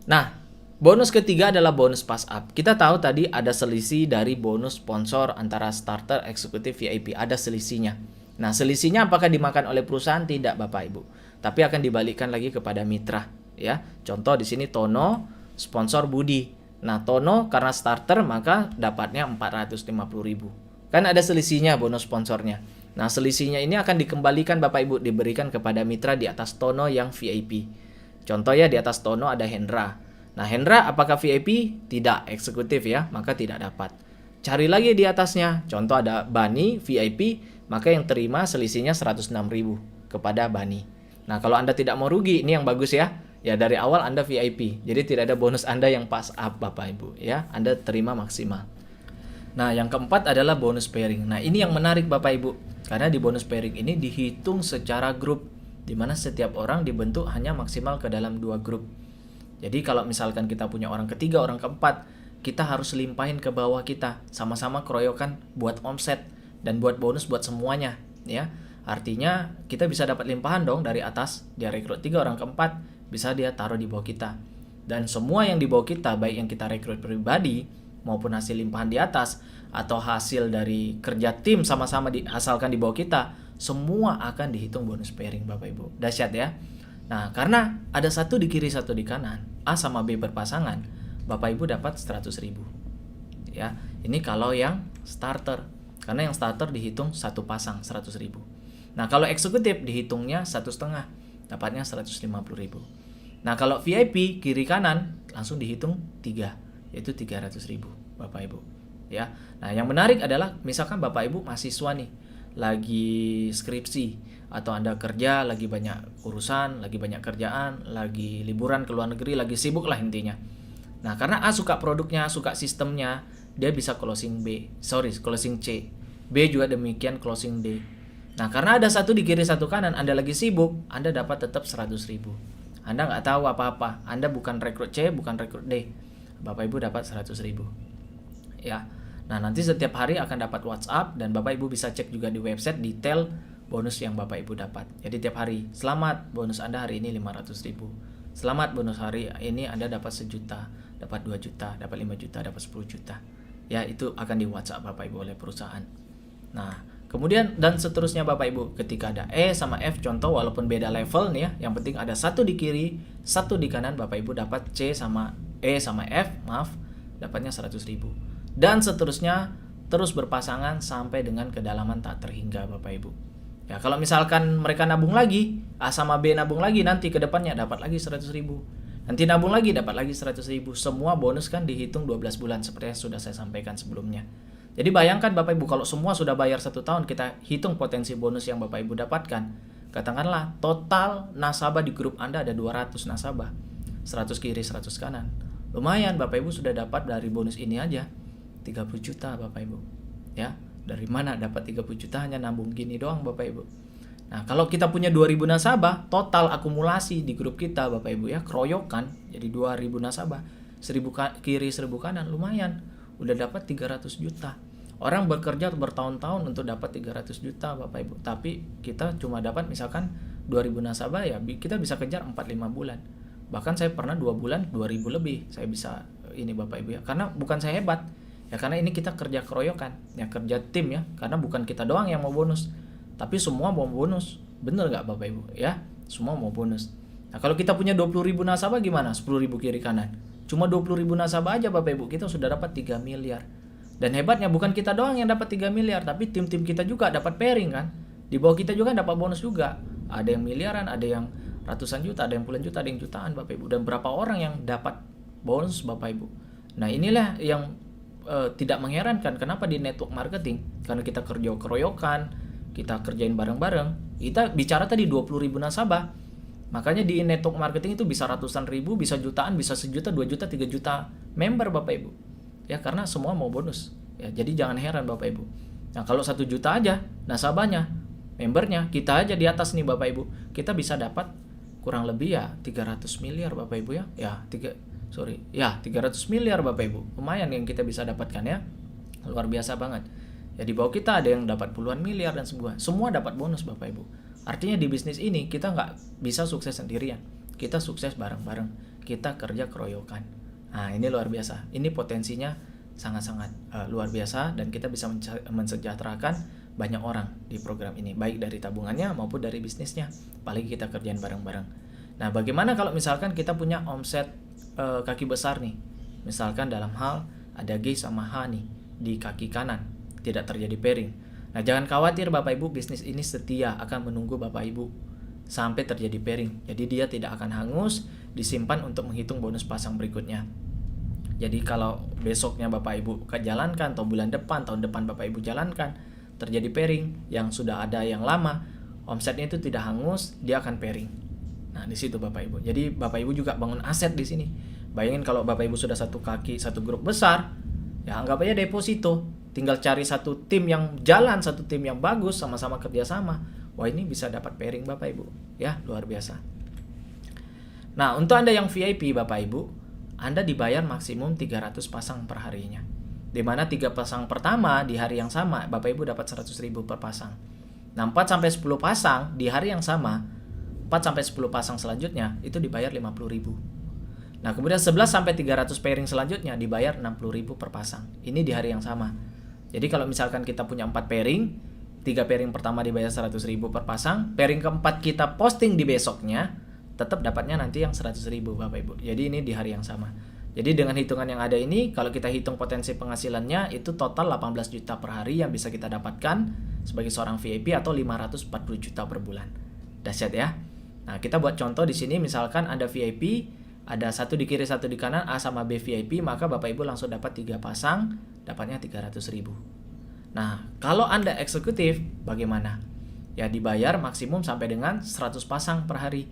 Nah, bonus ketiga adalah bonus pass up. Kita tahu tadi ada selisih dari bonus sponsor antara starter, eksekutif, VIP. Ada selisihnya. Nah, selisihnya apakah dimakan oleh perusahaan? Tidak Bapak Ibu. Tapi akan dibalikkan lagi kepada mitra. Ya, contoh di sini Tono, sponsor Budi. Nah, Tono karena starter maka dapatnya 450.000. Kan ada selisihnya bonus sponsornya. Nah, selisihnya ini akan dikembalikan Bapak Ibu, diberikan kepada mitra di atas Tono yang VIP. Contoh ya, di atas Tono ada Hendra. Nah, Hendra apakah VIP? Tidak, eksekutif ya, maka tidak dapat. Cari lagi di atasnya. Contoh ada Bani VIP, maka yang terima selisihnya 106.000 kepada Bani. Nah, kalau Anda tidak mau rugi, ini yang bagus ya. Ya, dari awal Anda VIP. Jadi tidak ada bonus Anda yang pass up Bapak Ibu ya. Anda terima maksimal. Nah, yang keempat adalah bonus pairing. Nah, ini yang menarik Bapak Ibu. Karena di bonus pairing ini dihitung secara grup, di mana setiap orang dibentuk hanya maksimal ke dalam 2 grup. Jadi kalau misalkan kita punya orang ketiga, orang keempat, kita harus limpahin ke bawah kita, sama-sama keroyokan buat omset dan buat bonus buat semuanya ya. Artinya kita bisa dapat limpahan dong dari atas. Dia rekrut 3 orang keempat, bisa dia taruh di bawah kita. Dan semua yang di bawah kita, baik yang kita rekrut pribadi maupun hasil limpahan di atas atau hasil dari kerja tim sama-sama asalkan di bawah kita, semua akan dihitung bonus pairing Bapak Ibu. Dahsyat ya. Nah, karena ada satu di kiri, satu di kanan, A sama B berpasangan, Bapak Ibu dapat 100.000. Ya, ini kalau yang starter. Karena yang starter dihitung satu pasang 100.000. Nah, kalau eksekutif dihitungnya 1,5, dapatnya 150.000. Nah, kalau VIP kiri kanan langsung dihitung 3, yaitu 300.000 Bapak Ibu. Ya. Nah, yang menarik adalah misalkan Bapak Ibu mahasiswa nih, lagi skripsi atau Anda kerja, lagi banyak urusan, lagi banyak kerjaan, lagi liburan ke luar negeri, lagi sibuk lah intinya. Nah, karena A suka produknya, suka sistemnya, dia bisa closing C. B juga demikian closing D. Nah, karena ada satu di kiri satu kanan, Anda lagi sibuk, Anda dapat tetap 100.000. Anda nggak tahu apa-apa, Anda bukan rekrut C, bukan rekrut D. Bapak Ibu dapat 100.000. Ya. Nah, nanti setiap hari akan dapat WhatsApp dan Bapak Ibu bisa cek juga di website detail bonus yang Bapak Ibu dapat. Jadi tiap hari, selamat bonus Anda hari ini 500.000. Selamat bonus hari ini Anda dapat 1 juta, dapat 2 juta, dapat 5 juta, dapat 10 juta. Ya, itu akan di WhatsApp Bapak Ibu oleh perusahaan. Nah, kemudian dan seterusnya Bapak Ibu, ketika ada E sama F contoh walaupun beda level nih ya, yang penting ada satu di kiri, satu di kanan, Bapak Ibu dapat C sama E sama F, dapatnya 100.000. Dan seterusnya terus berpasangan sampai dengan kedalaman tak terhingga Bapak Ibu. Ya, kalau misalkan mereka nabung lagi, A sama B nabung lagi, nanti ke depannya dapat lagi 100.000. Nanti nabung lagi dapat lagi 100.000. Semua bonus kan dihitung 12 bulan seperti yang sudah saya sampaikan sebelumnya. Jadi bayangkan Bapak Ibu kalau semua sudah bayar 1 tahun, kita hitung potensi bonus yang Bapak Ibu dapatkan. Katakanlah total nasabah di grup Anda ada 200 nasabah. 100 kiri, 100 kanan. Lumayan Bapak Ibu sudah dapat dari bonus ini aja 30 juta Bapak Ibu. Ya, dari mana dapat 30 juta hanya nabung gini doang Bapak Ibu. Nah, kalau kita punya 2.000 nasabah, total akumulasi di grup kita Bapak Ibu ya, keroyokan jadi 2.000 nasabah. 1.000 kiri, 1.000 kanan, lumayan. Udah dapat 300 juta. Orang bekerja bertahun-tahun untuk dapat 300 juta Bapak Ibu. Tapi kita cuma dapat misalkan 2.000 nasabah ya, kita bisa kejar 4-5 bulan. Bahkan saya pernah 2 bulan 2.000 lebih. Saya bisa ini Bapak Ibu ya. Karena bukan saya hebat. Ya karena ini kita kerja keroyokan, ya kerja tim ya. Karena bukan kita doang yang mau bonus, tapi semua mau bonus. Bener gak Bapak Ibu? Ya, semua mau bonus. Nah, kalau kita punya 20.000 nasabah gimana? 10.000 kiri kanan. Cuma 20.000 nasabah aja Bapak Ibu, kita sudah dapat 3 miliar. Dan hebatnya bukan kita doang yang dapat 3 miliar, tapi tim-tim kita juga dapat pairing kan. Di bawah kita juga dapat bonus juga. Ada yang miliaran, ada yang ratusan juta, ada yang puluhan juta, ada yang jutaan Bapak Ibu. Dan berapa orang yang dapat bonus Bapak Ibu. Nah, inilah yang tidak mengherankan kenapa di network marketing, karena kita kerja keroyokan, kita kerjain bareng-bareng, kita bicara tadi 20.000 nasabah, makanya di network marketing itu bisa ratusan ribu, bisa jutaan, bisa 1 juta, 2 juta, 3 juta member Bapak Ibu ya, karena semua mau bonus ya. Jadi jangan heran Bapak Ibu. Nah, kalau 1 juta aja nasabahnya, membernya, kita aja di atas nih Bapak Ibu, kita bisa dapat kurang lebih ya 300 miliar Bapak Ibu ya 300 miliar Bapak Ibu. Lumayan yang kita bisa dapatkan ya. Luar biasa banget. Ya di bawah kita ada yang dapat puluhan miliar dan semua dapat bonus Bapak Ibu. Artinya di bisnis ini kita nggak bisa sukses sendirian. Kita sukses bareng-bareng. Kita kerja keroyokan. Nah, ini luar biasa. Ini potensinya sangat-sangat luar biasa dan kita bisa mensejahterakan banyak orang di program ini, baik dari tabungannya maupun dari bisnisnya. Apalagi kita kerjain bareng-bareng. Nah, bagaimana kalau misalkan kita punya omset kaki besar nih, misalkan dalam hal ada G sama H nih di kaki kanan, tidak terjadi pairing. Nah, jangan khawatir Bapak Ibu, bisnis ini setia akan menunggu Bapak Ibu sampai terjadi pairing. Jadi dia tidak akan hangus, disimpan untuk menghitung bonus pasang berikutnya. Jadi kalau besoknya Bapak Ibu jalankan, atau bulan depan, tahun depan Bapak Ibu jalankan, terjadi pairing yang sudah ada yang lama, omsetnya itu tidak hangus, dia akan pairing. Nah, di situ Bapak Ibu. Jadi Bapak Ibu juga bangun aset di sini. Bayangin kalau Bapak Ibu sudah satu kaki, satu grup besar, ya anggap aja deposito. Tinggal cari satu tim yang jalan, satu tim yang bagus, sama-sama kerjasama. Wah, ini bisa dapat pairing Bapak Ibu. Ya, luar biasa. Nah, untuk Anda yang VIP Bapak Ibu, Anda dibayar maksimum 300 pasang per harinya. Di mana 3 pasang pertama di hari yang sama, Bapak Ibu dapat 100.000 per pasang. Nah, 4-10 pasang di hari yang sama, 4-10 pasang selanjutnya itu dibayar 50.000. Nah, kemudian 11-300 pairing selanjutnya dibayar 60.000 per pasang. Ini di hari yang sama. Jadi kalau misalkan kita punya 4 pairing, 3 pairing pertama dibayar 100.000 per pasang, pairing keempat kita posting di besoknya, tetap dapatnya nanti yang 100.000 Bapak Ibu. Jadi ini di hari yang sama. Jadi dengan hitungan yang ada ini, kalau kita hitung potensi penghasilannya, itu total 18 juta per hari yang bisa kita dapatkan sebagai seorang VIP atau 540 juta per bulan. Dahsyat ya. Nah, kita buat contoh di sini, misalkan ada VIP, ada satu di kiri, satu di kanan, A sama B VIP, maka Bapak Ibu langsung dapat 3 pasang, dapatnya 300.000. Nah, kalau Anda eksekutif, bagaimana? Ya, dibayar maksimum sampai dengan 100 pasang per hari.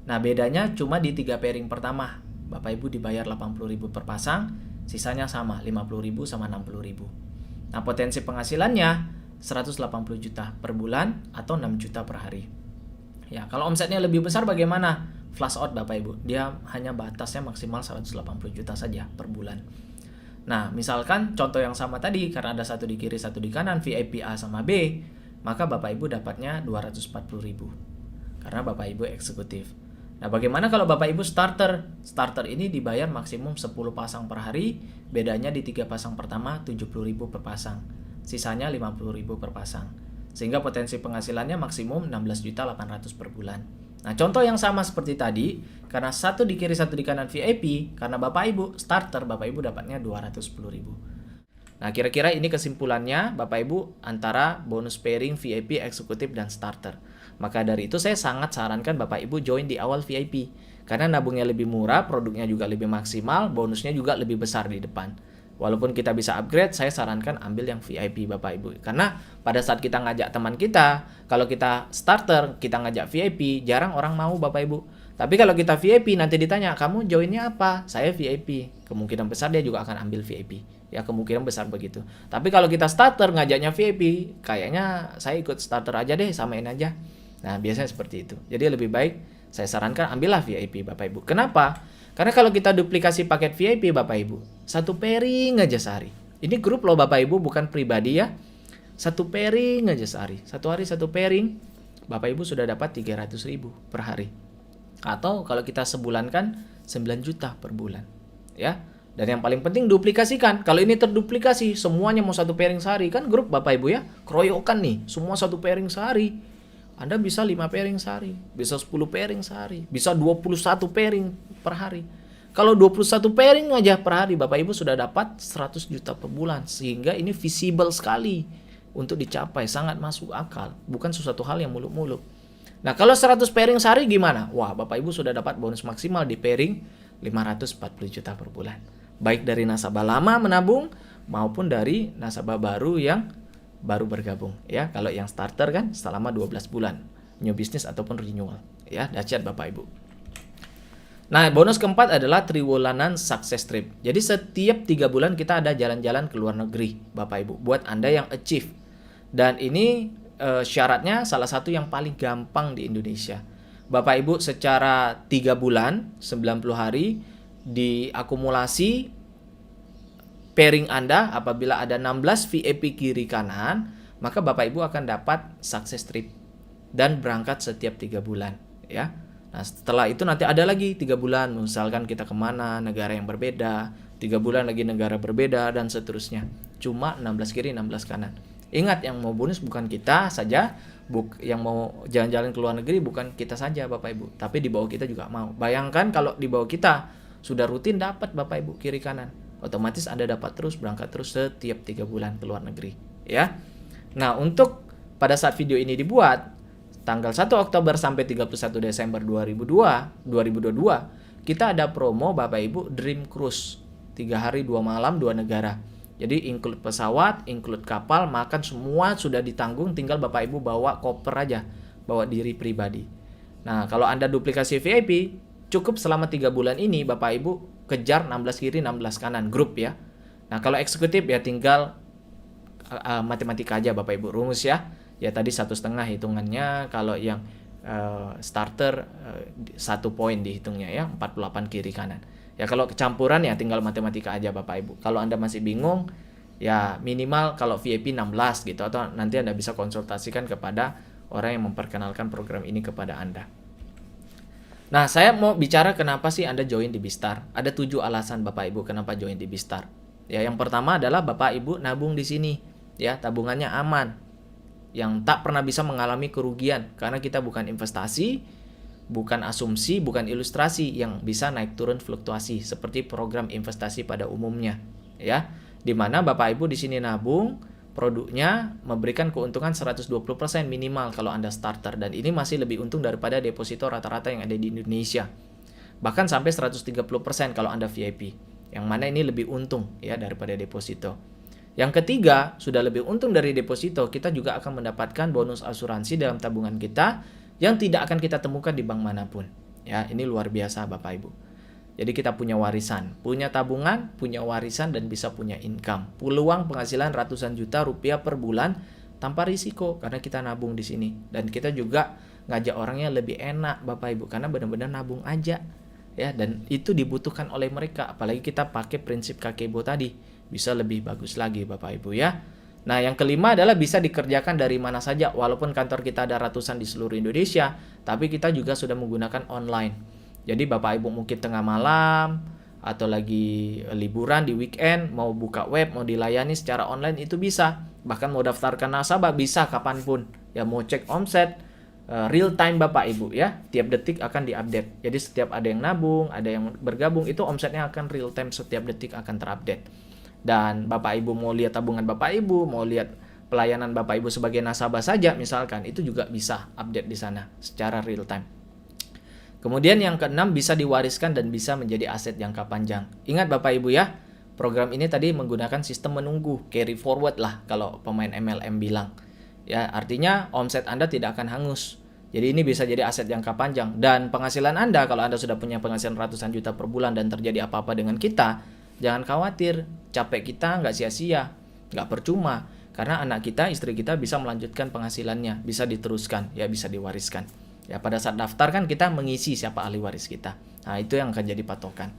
Nah, bedanya cuma di 3 pairing pertama. Bapak Ibu dibayar 80.000 per pasang, sisanya sama, 50.000 sama 60.000. Nah, potensi penghasilannya 180 juta per bulan atau 6 juta per hari. Ya, kalau omsetnya lebih besar bagaimana? Flash out Bapak Ibu. Dia hanya batasnya maksimal 180 juta saja per bulan. Nah, misalkan contoh yang sama tadi, karena ada satu di kiri, satu di kanan, VIP A sama B, maka Bapak Ibu dapatnya 240.000. Karena Bapak Ibu eksekutif. Nah, bagaimana kalau Bapak Ibu starter? Starter ini dibayar maksimum 10 pasang per hari, bedanya di 3 pasang pertama 70.000 per pasang. Sisanya 50.000 per pasang. Sehingga potensi penghasilannya maksimum 16.800.000 per bulan. Nah, contoh yang sama seperti tadi, karena satu di kiri, satu di kanan VIP, karena Bapak Ibu starter, Bapak Ibu dapatnya 210.000. Nah, kira-kira ini kesimpulannya Bapak Ibu antara bonus pairing VIP, eksekutif, dan starter. Maka dari itu saya sangat sarankan Bapak Ibu join di awal VIP. Karena nabungnya lebih murah, produknya juga lebih maksimal, bonusnya juga lebih besar di depan. Walaupun kita bisa upgrade, saya sarankan ambil yang VIP Bapak Ibu. Karena pada saat kita ngajak teman kita, kalau kita starter, kita ngajak VIP, jarang orang mau Bapak Ibu. Tapi kalau kita VIP, nanti ditanya, kamu joinnya apa? Saya VIP. Kemungkinan besar dia juga akan ambil VIP. Ya, kemungkinan besar begitu. Tapi kalau kita starter, ngajaknya VIP, kayaknya saya ikut starter aja deh, samain aja. Nah, biasanya seperti itu. Jadi lebih baik saya sarankan ambillah VIP Bapak Ibu. Kenapa? Karena kalau kita duplikasi paket VIP Bapak Ibu, satu pairing aja sehari. Ini grup loh Bapak Ibu, bukan pribadi ya. Satu pairing aja sehari. Satu hari satu pairing, Bapak Ibu sudah dapat 300.000 per hari. Atau kalau kita sebulan kan 9 juta per bulan. Ya. Dan yang paling penting duplikasikan. Kalau ini terduplikasi, semuanya mau satu pairing sehari. Kan grup Bapak Ibu ya, keroyokan nih. Semua satu pairing sehari. Anda bisa 5 pairing sehari, bisa 10 pairing sehari, bisa 21 pairing per hari. Kalau 21 pairing aja per hari, Bapak Ibu sudah dapat 100 juta per bulan. Sehingga ini visible sekali untuk dicapai, sangat masuk akal. Bukan sesuatu hal yang muluk-muluk. Nah, kalau 100 pairing sehari gimana? Wah, Bapak Ibu sudah dapat bonus maksimal di pairing 540 juta per bulan. Baik dari nasabah lama menabung maupun dari nasabah baru yang baru bergabung ya. Kalau yang starter kan selama 12 bulan new business ataupun renewal ya. Dahsyat Bapak Ibu. Nah, bonus keempat adalah triwulanan success trip. Jadi setiap 3 bulan kita ada jalan-jalan ke luar negeri Bapak Ibu buat Anda yang achieve. Dan ini syaratnya salah satu yang paling gampang di Indonesia. Bapak Ibu secara 3 bulan 90 hari diakumulasi pairing Anda apabila ada 16 VIP kiri kanan, maka Bapak Ibu akan dapat success trip dan berangkat setiap 3 bulan ya. Nah, setelah itu nanti ada lagi 3 bulan, misalkan kita kemana, negara yang berbeda, 3 bulan lagi negara berbeda dan seterusnya. Cuma 16 kiri 16 kanan. Ingat, yang mau bonus bukan kita saja, yang mau jalan-jalan ke luar negeri bukan kita saja Bapak Ibu, tapi di bawah kita juga mau. Bayangkan kalau di bawah kita sudah rutin dapat Bapak Ibu kiri kanan. Otomatis Anda dapat terus berangkat terus setiap 3 bulan ke luar negeri ya. Nah, untuk pada saat video ini dibuat tanggal 1 Oktober sampai 31 Desember 2022 kita ada promo Bapak Ibu Dream Cruise 3 hari 2 malam 2 negara. Jadi include pesawat, include kapal, makan semua sudah ditanggung, tinggal Bapak Ibu bawa koper aja, bawa diri pribadi. Nah, kalau Anda duplikasi VIP cukup selama 3 bulan ini Bapak Ibu kejar 16 kiri 16 kanan grup ya. Nah, kalau eksekutif ya tinggal matematika aja Bapak Ibu, rumus ya. Ya tadi 1,5 hitungannya, kalau yang starter 1 poin dihitungnya ya, 48 kiri kanan. Ya kalau kecampuran ya tinggal matematika aja Bapak Ibu. Kalau Anda masih bingung ya minimal kalau VIP 16 gitu, atau nanti Anda bisa konsultasikan kepada orang yang memperkenalkan program ini kepada Anda. Nah, saya mau bicara kenapa sih Anda join di Bistar. Ada 7 alasan Bapak Ibu kenapa join di Bistar. Ya, yang pertama adalah Bapak Ibu nabung di sini. Ya, tabungannya aman. Yang tak pernah bisa mengalami kerugian karena kita bukan investasi, bukan asumsi, bukan ilustrasi yang bisa naik turun fluktuasi seperti program investasi pada umumnya, ya. Di mana Bapak Ibu di sini nabung, produknya memberikan keuntungan 120% minimal kalau Anda starter, dan ini masih lebih untung daripada deposito rata-rata yang ada di Indonesia. Bahkan sampai 130% kalau Anda VIP. Yang mana ini lebih untung ya daripada deposito. Yang ketiga, sudah lebih untung dari deposito, kita juga akan mendapatkan bonus asuransi dalam tabungan kita yang tidak akan kita temukan di bank manapun. Ya, ini luar biasa Bapak Ibu. Jadi kita punya warisan, punya tabungan, punya warisan, dan bisa punya income. Peluang penghasilan ratusan juta rupiah per bulan tanpa risiko karena kita nabung di sini. Dan kita juga ngajak orangnya lebih enak Bapak Ibu karena benar-benar nabung aja. Ya, dan itu dibutuhkan oleh mereka, apalagi kita pakai prinsip Kakebo tadi, bisa lebih bagus lagi Bapak Ibu ya. Nah, yang kelima adalah bisa dikerjakan dari mana saja, walaupun kantor kita ada ratusan di seluruh Indonesia, tapi kita juga sudah menggunakan online. Jadi Bapak Ibu mungkin tengah malam atau lagi liburan di weekend, mau buka web, mau dilayani secara online itu bisa. Bahkan mau daftarkan nasabah bisa kapanpun. Ya, mau cek omset, real time Bapak Ibu ya, tiap detik akan diupdate. Jadi setiap ada yang nabung, ada yang bergabung, itu omsetnya akan real time, setiap detik akan terupdate. Dan Bapak Ibu mau lihat tabungan Bapak Ibu, mau lihat pelayanan Bapak Ibu sebagai nasabah saja misalkan, itu juga bisa update di sana secara real time. Kemudian yang keenam, bisa diwariskan dan bisa menjadi aset jangka panjang. Ingat Bapak Ibu ya, program ini tadi menggunakan sistem menunggu, carry forward lah kalau pemain MLM bilang. Ya, artinya omset Anda tidak akan hangus. Jadi ini bisa jadi aset jangka panjang. Dan penghasilan Anda, kalau Anda sudah punya penghasilan ratusan juta per bulan dan terjadi apa-apa dengan kita, jangan khawatir, capek kita nggak sia-sia, nggak percuma. Karena anak kita, istri kita bisa melanjutkan penghasilannya, bisa diteruskan, ya bisa diwariskan. Ya, pada saat daftar kan kita mengisi siapa ahli waris kita. Nah, itu yang akan jadi patokan.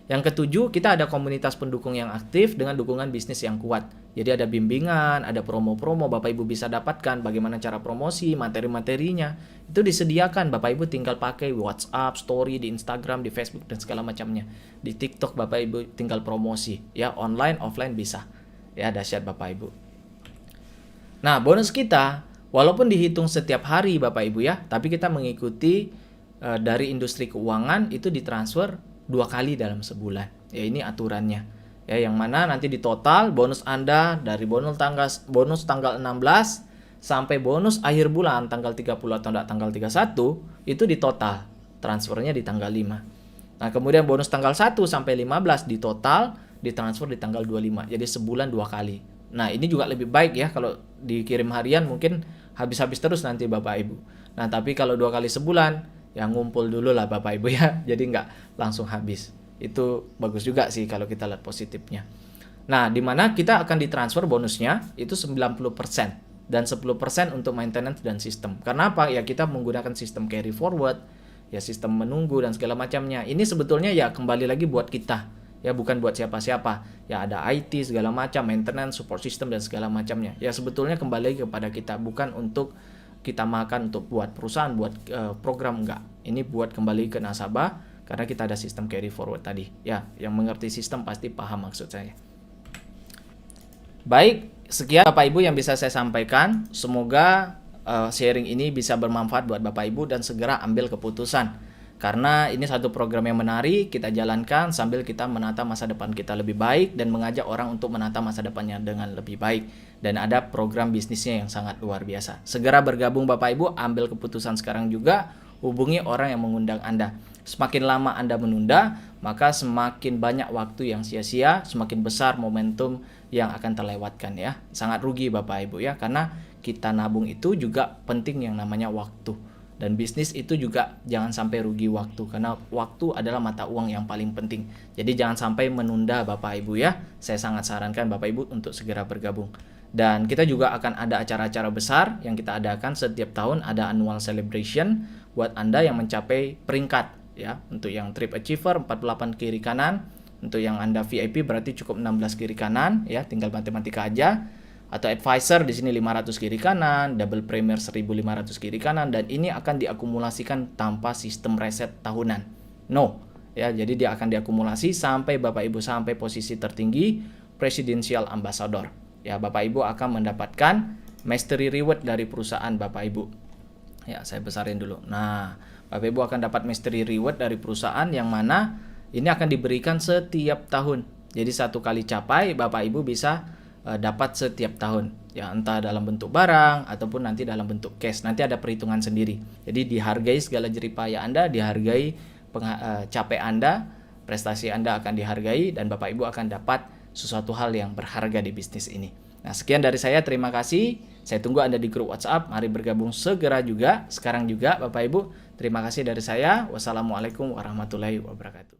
Yang ketujuh, kita ada komunitas pendukung yang aktif dengan dukungan bisnis yang kuat. Jadi ada bimbingan, ada promo-promo Bapak Ibu bisa dapatkan, bagaimana cara promosi, materi-materinya. Itu disediakan, Bapak Ibu tinggal pakai WhatsApp, story di Instagram, di Facebook, dan segala macamnya. Di TikTok Bapak Ibu tinggal promosi. Ya, online, offline bisa. Ya, dahsyat Bapak Ibu. Nah, bonus kita, walaupun dihitung setiap hari Bapak Ibu ya, tapi kita mengikuti dari industri keuangan itu ditransfer 2 kali dalam sebulan. Ya, ini aturannya. Ya, yang mana nanti di total bonus Anda dari bonus tanggal 16 sampai bonus akhir bulan tanggal 30 atau tanggal 31 itu di total. Transfernya di tanggal 5. Nah, kemudian bonus tanggal 1 sampai 15 di total ditransfer di tanggal 25. Jadi sebulan 2 kali. Nah, ini juga lebih baik ya, kalau dikirim harian mungkin habis-habis terus nanti Bapak Ibu. Nah, tapi kalau 2 kali sebulan, ya ngumpul dulu lah Bapak Ibu ya, jadi nggak langsung habis. Itu bagus juga sih kalau kita lihat positifnya. Nah, di mana kita akan ditransfer bonusnya itu 90% dan 10% untuk maintenance dan sistem. Karena apa? Ya kita menggunakan sistem carry forward, ya sistem menunggu dan segala macamnya. Ini sebetulnya ya kembali lagi buat kita, ya bukan buat siapa-siapa. Ya ada IT segala macam, maintenance, support system dan segala macamnya. Ya sebetulnya kembali lagi kepada kita, bukan untuk kita makan untuk buat perusahaan, buat program, enggak. Ini buat kembali ke nasabah karena kita ada sistem carry forward tadi. Ya, yang mengerti sistem pasti paham maksud saya. Baik, sekian Bapak Ibu yang bisa saya sampaikan. Semoga sharing ini bisa bermanfaat buat Bapak Ibu dan segera ambil keputusan. Karena ini satu program yang menarik, kita jalankan sambil kita menata masa depan kita lebih baik dan mengajak orang untuk menata masa depannya dengan lebih baik. Dan ada program bisnisnya yang sangat luar biasa. Segera bergabung Bapak Ibu, ambil keputusan sekarang juga, hubungi orang yang mengundang Anda. Semakin lama Anda menunda, maka semakin banyak waktu yang sia-sia, semakin besar momentum yang akan terlewatkan ya. Sangat rugi Bapak Ibu ya, karena kita nabung itu juga penting yang namanya waktu. Dan bisnis itu juga jangan sampai rugi waktu, karena waktu adalah mata uang yang paling penting. Jadi jangan sampai menunda Bapak Ibu ya. Saya sangat sarankan Bapak Ibu untuk segera bergabung. Dan kita juga akan ada acara-acara besar yang kita adakan setiap tahun, ada annual celebration buat Anda yang mencapai peringkat ya. Untuk yang trip achiever 48 kiri kanan, untuk yang Anda VIP berarti cukup 16 kiri kanan ya, tinggal matematika aja. Atau advisor di sini 500 kiri kanan, double premier 1500 kiri kanan, dan ini akan diakumulasikan tanpa sistem reset tahunan. No, ya, jadi dia akan diakumulasi sampai Bapak Ibu sampai posisi tertinggi presidential ambassador. Ya, Bapak Ibu akan mendapatkan mastery reward dari perusahaan Bapak Ibu. Ya, saya besarin dulu. Nah, Bapak Ibu akan dapat mystery reward dari perusahaan yang mana ini akan diberikan setiap tahun. Jadi satu kali capai, Bapak Ibu bisa dapat setiap tahun. Ya, entah dalam bentuk barang ataupun nanti dalam bentuk cash. Nanti ada perhitungan sendiri. Jadi dihargai segala jeripaya Anda, dihargai capek Anda, prestasi Anda akan dihargai, dan Bapak Ibu akan dapat sesuatu hal yang berharga di bisnis ini. Nah, sekian dari saya, terima kasih. Saya tunggu Anda di grup WhatsApp. Mari bergabung segera juga, sekarang juga Bapak Ibu. Terima kasih dari saya. Wassalamualaikum warahmatullahi wabarakatuh.